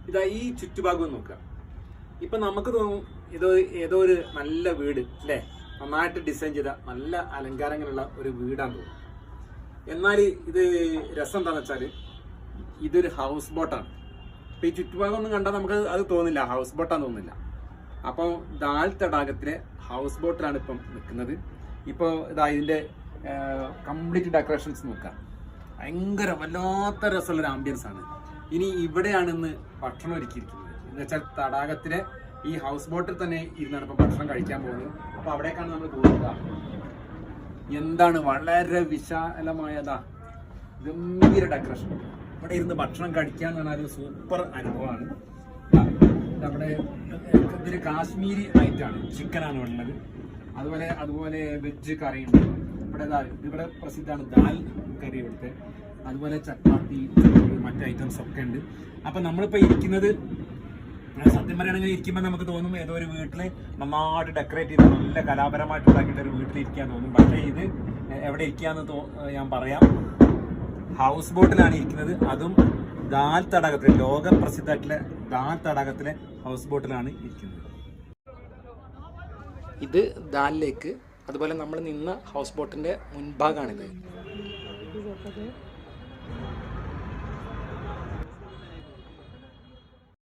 ഇതാ ഈ ചുറ്റുഭാഗം നോക്കുക. ഇപ്പൊ നമുക്ക് തോന്നും ഇത് ഏതോ ഒരു നല്ല വീട് അല്ലേ, നന്നായിട്ട് ഡിസൈൻ ചെയ്ത നല്ല അലങ്കാരങ്ങളുള്ള ഒരു വീടാന്ന് തോന്നും. എന്നാൽ ഇത് രസം എന്താണെന്ന് വെച്ചാൽ ഇതൊരു ഹൗസ് ബോട്ടാണ്. ഇപ്പൊ ഈ ചുറ്റുഭാഗം ഒന്നും കണ്ടാൽ നമുക്ക് അത് തോന്നില്ല, ഹൗസ് ബോട്ടാന്ന് തോന്നില്ല. അപ്പോൾ ദാൽ തടാകത്തിലെ ഹൗസ് ബോട്ടിലാണ് ഇപ്പം നിൽക്കുന്നത്. ഇപ്പോൾ ഇതാ ഇതിന്റെ കംപ്ലീറ്റ് ഡെക്കറേഷൻസ് നോക്കാം. ഭയങ്കര വല്ലാത്ത രസമുള്ളൊരു ആംബിയൻസ് ആണ്. ഇനി ഇവിടെയാണ് ഇന്ന് ഭക്ഷണം ഒരുക്കിയിരിക്കുന്നത്. എന്ന് വെച്ചാൽ തടാകത്തിലെ ഈ ഹൗസ് ബോട്ടിൽ തന്നെ ഇരുന്നാണ് ഇപ്പൊ ഭക്ഷണം കഴിക്കാൻ പോകുന്നത്. അപ്പൊ അവിടേക്കാണ് നമ്മൾ പോകുക. എന്താണ് വളരെ വിശാലമായതാ ഗംഭീര ഡെക്കറേഷൻ. ഇവിടെ ഇരുന്ന് ഭക്ഷണം കഴിക്കുക എന്ന് പറഞ്ഞാൽ ഒരു സൂപ്പർ അനുഭവമാണ്. നമ്മുടെ ഇതൊരു കാശ്മീരി ഐറ്റാണ്, ചിക്കനാണ് ഉള്ളത്. അതുപോലെ വെജ് കറിയുണ്ട് ഇവിടെ പ്രസിദ്ധമാണ് ദാൽ കറി ഇവിടുത്തെ. അതുപോലെ ചപ്പാത്തി, മറ്റു ഐറ്റംസ് ഒക്കെ ഉണ്ട്. അപ്പൊ നമ്മളിപ്പോ ഇരിക്കുന്നത് സത്യം പറയുകയാണെങ്കിൽ ഇരിക്കുമ്പോൾ നമുക്ക് തോന്നും ഏതോ ഒരു വീട്ടിൽ നന്നായിട്ട് ഡെക്കറേറ്റ് ചെയ്ത് നല്ല കലാപരമായിട്ട് ഉണ്ടാക്കിയിട്ട് ഒരു വീട്ടിൽ ഇരിക്കാൻ തോന്നും. പക്ഷേ ഇത് എവിടെ ഇരിക്കാന്ന് ഞാൻ പറയാം, ഹൗസ് ബോട്ടിലാണ് ഇരിക്കുന്നത്. അതും ദാൽ തടാകത്തിലെ ലോക പ്രസിദ്ധമായിട്ടുള്ള ദാൽ തടാകത്തിലെ ഹൗസ് ബോട്ടിലാണ് ഇരിക്കുന്നത്. ഇത് ദാൽ ലേക്ക്, അതുപോലെ നമ്മൾ നിന്ന ഹൗസ് ബോട്ടിന്റെ മുൻഭാഗമാണിത്.